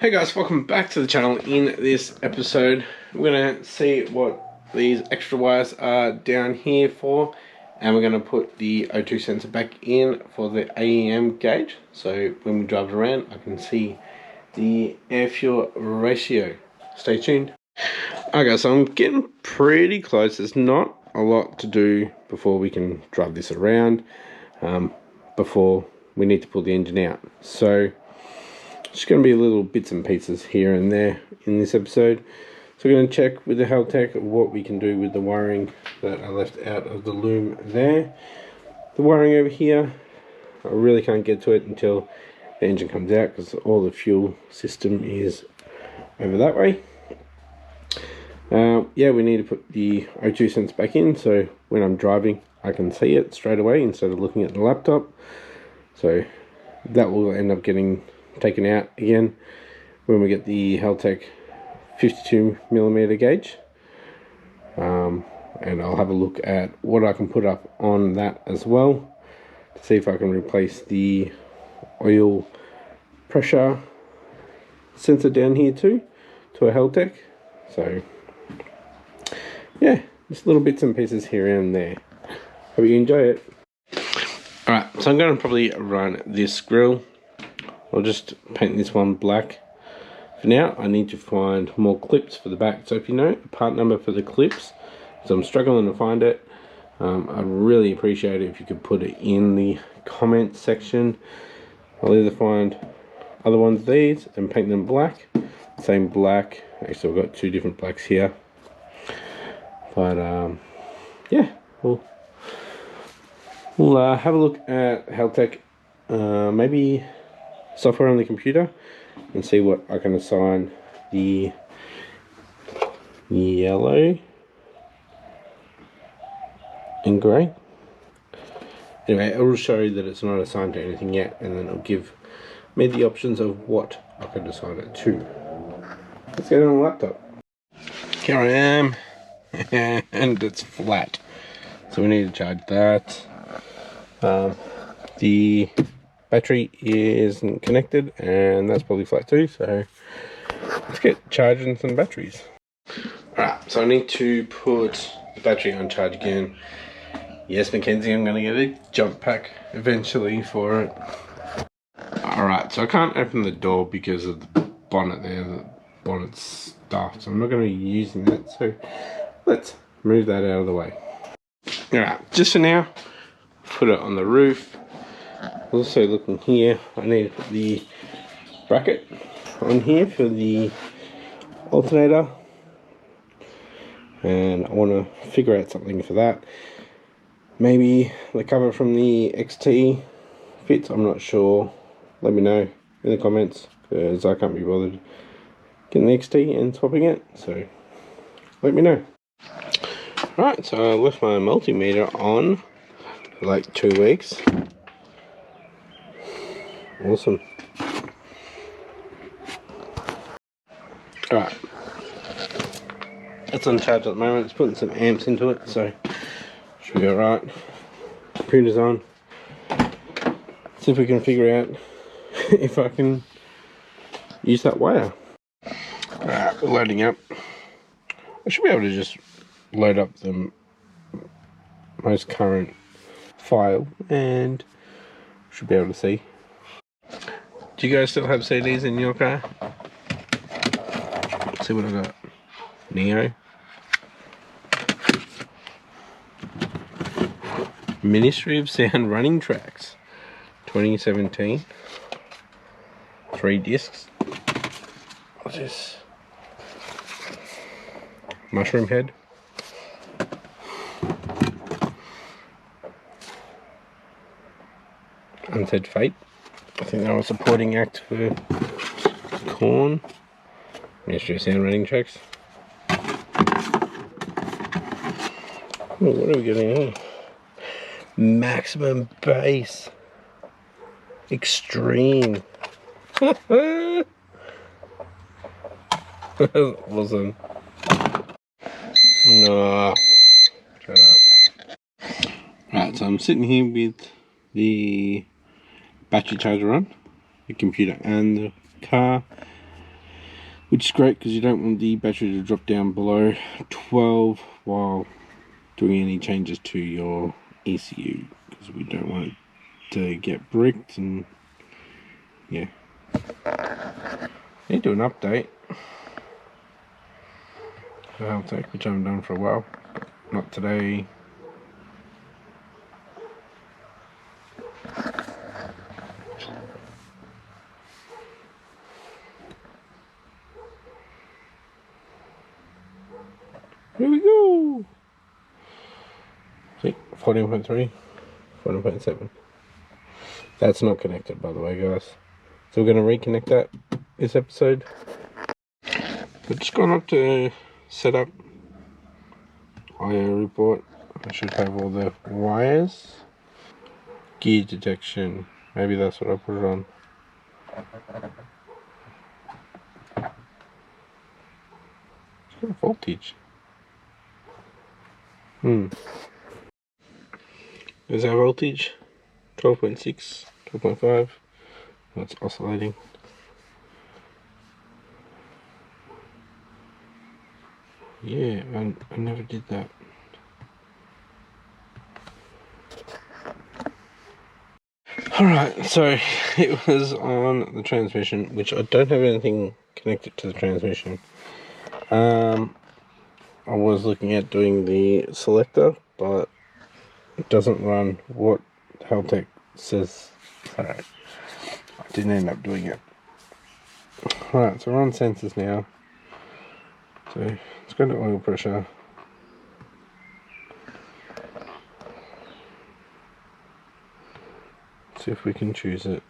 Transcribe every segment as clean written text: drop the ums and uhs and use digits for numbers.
Hey guys, welcome back to the channel. In this episode, we're going to see what these extra wires are down here for, and we're going to put the O2 sensor back in for the AEM gauge, so when we drive it around I can see the air fuel ratio. Stay tuned. Okay, so I'm getting pretty close. There's not a lot to do before we can drive this around, before we need to pull the engine out. So just going to be little bits and pieces here and there in this episode. So we're going to check with the Haltech what we can do with the wiring that I left out of the loom there. The wiring over here, I really can't get to it until the engine comes out because all the fuel system is over that way. Yeah, we need to put the O2 sensor back in so when I'm driving I can see it straight away instead of looking at the laptop. So that will end up getting taken out again when we get the Haltech 52mm gauge, and I'll have a look at what I can put up on that as well to see if I can replace the oil pressure sensor down here too to a Haltech. So yeah, just little bits and pieces here and there. Hope you enjoy it. Alright, so I'm going to probably run this grill. I'll just paint this one black. For now, I need to find more clips for the back. So if you know the part number for the clips, so I'm struggling to find it, I'd really appreciate it if you could put it in the comment section. I'll either find other ones of these and paint them black. Same black. Actually, I've got two different blacks here. But yeah, we'll have a look at Haltech, maybe software on the computer, and see what I can assign the yellow and grey. Anyway, it will show you that it's not assigned to anything yet, and then it'll give me the options of what I could assign it to. Let's get it on the laptop. Here I am, and it's flat, so we need to charge that. The battery isn't connected, and that's probably flat too, so let's get charging some batteries. Alright, so I need to put the battery on charge again. Yes, Mackenzie, I'm going to get a jump pack eventually for it. Alright, so I can't open the door because of the bonnet there. The bonnet's stuffed, so I'm not going to be using that, so let's move that out of the way. Alright, just for now, put it on the roof. Also looking here, I need to put the bracket on here for the alternator, and I want to figure out something for that. Maybe the cover from the XT fits, I'm not sure. Let me know in the comments, because I can't be bothered getting the XT and swapping it, so let me know. Right, so I left my multimeter on for like 2 weeks. Awesome. Alright, it's on charge at the moment. It's putting some amps into it, so should be alright. Computer's on. See if we can figure out if I can use that wire. Alright, we're loading up. I should be able to just load up the most current file and should be able to see. Do you guys still have CDs in your car? Let's see what I got. Neo. Ministry of Sound running tracks. 2017. 3 discs. What's this? Mushroom Head. Unsaid Fate. I think they were a supporting act for Corn. Ministry of Sound running tracks. Oh, what are we getting here? Maximum bass. Extreme. Awesome. No. Shut up. Right, so I'm sitting here with the battery charger on, the computer and the car. which is great because you don't want the battery to drop down below 12 while doing any changes to your ECU, because we don't want it to get bricked. And yeah, need to do an update for Haltech, which I haven't done for a while, but not today. Here we go. See, 14.3, 14.7. That's not connected, by the way, guys. So we're going to reconnect that this episode. We've just gone up to set up IO report. I should have all the wires. Gear detection. Maybe that's what I put it on. It's got a voltage. There's our voltage. 12.6, 12.5. That's oscillating. Yeah, I never did that. Alright, so it was on the transmission, which I don't have anything connected to the transmission. I was looking at doing the selector, but it doesn't run what Haltech says. Alright, I didn't end up doing it. Alright, so we're on sensors now. So let's go to oil pressure. See if we can choose it.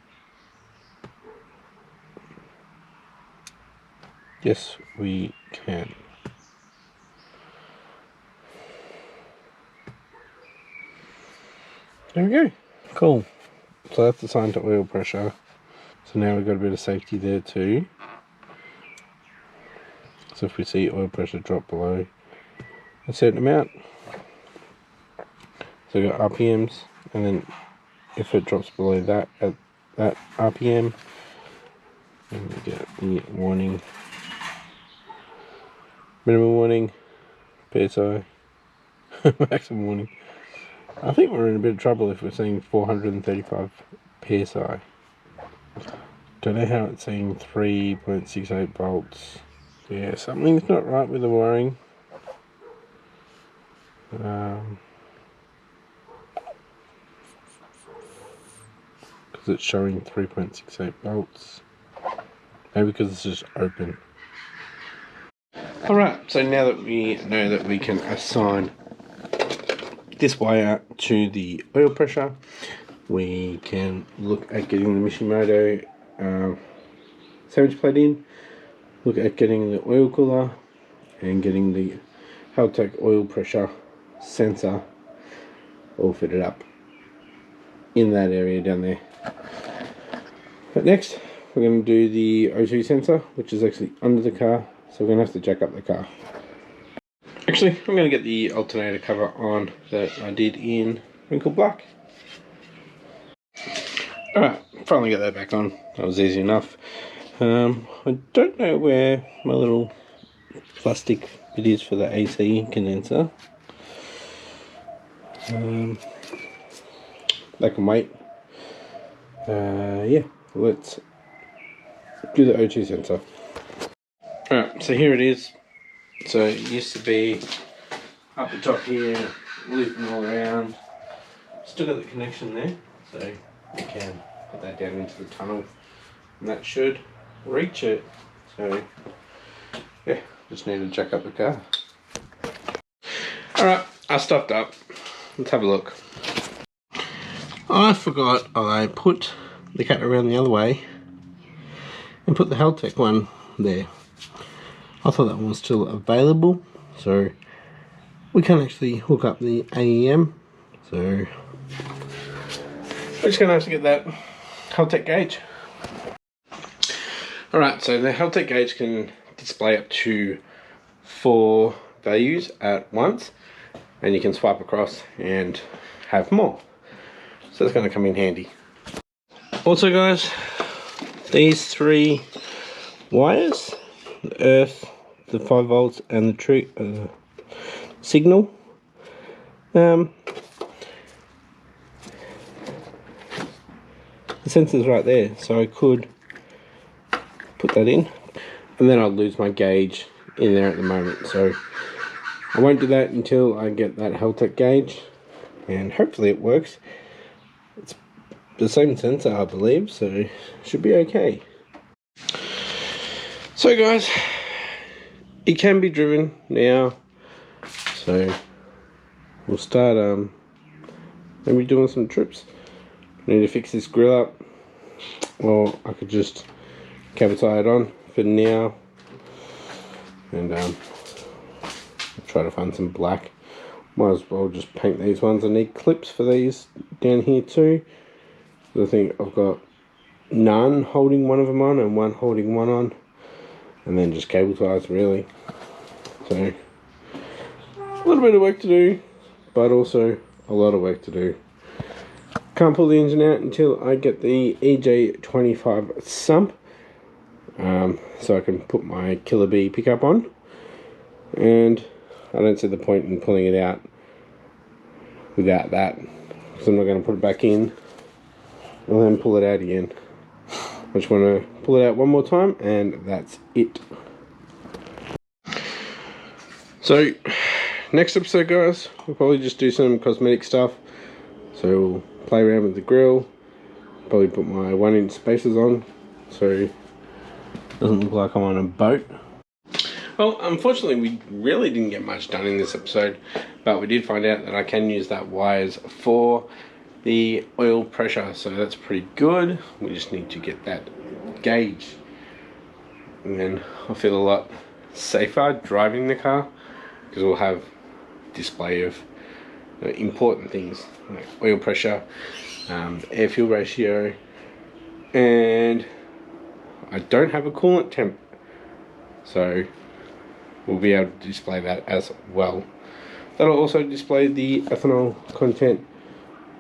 Yes, we can. There we go. Cool. So that's assigned to oil pressure. So now we've got a bit of safety there too. So if we see oil pressure drop below a certain amount, so we've got RPMs, and then if it drops below that at that RPM, then we get the warning, minimum warning, PSI, maximum warning. I think we're in a bit of trouble if we're seeing 435 PSI. Don't know how it's saying 3.68 volts. Yeah, something's not right with the wiring. Because it's showing 3.68 volts. Maybe because it's just open. Alright, so now that we know that we can assign this wire to the oil pressure, we can look at getting the Mishimoto sandwich plate in, look at getting the oil cooler, and getting the Haltech oil pressure sensor all fitted up in that area down there. But next, we're going to do the O2 sensor, which is actually under the car, so we're going to have to jack up the car. Actually, I'm going to get the alternator cover on that I did in wrinkled black. Alright, finally got that back on. That was easy enough. I don't know where my little plastic bit is for the AC condenser. That can wait. Yeah, let's do the O2 sensor. Alright, so here it is. So it used to be up the top here, looping all around. Still got the connection there, so we can put that down into the tunnel, and that should reach it. So yeah, just need to jack up the car. Alright, I stopped up. Let's have a look. I forgot I put the cat around the other way and put the Haltech one there. I thought that one was still available, so we can actually hook up the AEM. So we're just gonna have to get that Haltech gauge. Alright, so the Haltech gauge can display up to 4 values at once, and you can swipe across and have more. So that's going to come in handy. Also guys, these 3 wires the earth, the 5 volts, and the signal. The sensor's right there, so I could put that in, and then I'll lose my gauge in there at the moment. So I won't do that until I get that Haltech gauge, and hopefully it works. It's the same sensor, I believe, so it should be okay. So guys, it can be driven now, so we'll start maybe doing some trips. I need to fix this grill up, or I could just cable tie it on for now, and try to find some black. Might as well just paint these ones. I need clips for these down here too. I think I've got none holding one of them on and one holding one on, and then just cable ties really. So a little bit of work to do, but also a lot of work to do. Can't pull the engine out until I get the EJ25 sump, so I can put my Killer Bee pickup on, and I don't see the point in pulling it out without that, because I'm not going to put it back in and then pull it out again. I just want to pull it out one more time, and that's it. So next episode, guys, we'll probably just do some cosmetic stuff. So we'll play around with the grill, probably put my 1-inch spacers on so it doesn't look like I'm on a boat. Well, unfortunately we really didn't get much done in this episode, but we did find out that I can use that wires for the oil pressure, so that's pretty good. We just need to get that gauge, and then I'll feel a lot safer driving the car, because we'll have display of important things like oil pressure, air fuel ratio, and I don't have a coolant temp, so we'll be able to display that as well. That'll also display the ethanol content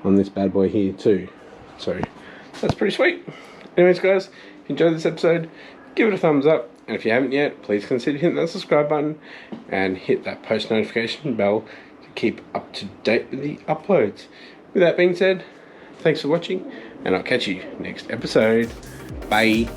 on this bad boy here too, so that's pretty sweet. Anyways guys, if you enjoyed this episode, give it a thumbs up, and if you haven't yet, please consider hitting that subscribe button and hit that post notification bell to keep up to date with the uploads. With that being said, thanks for watching, and I'll catch you next episode. Bye.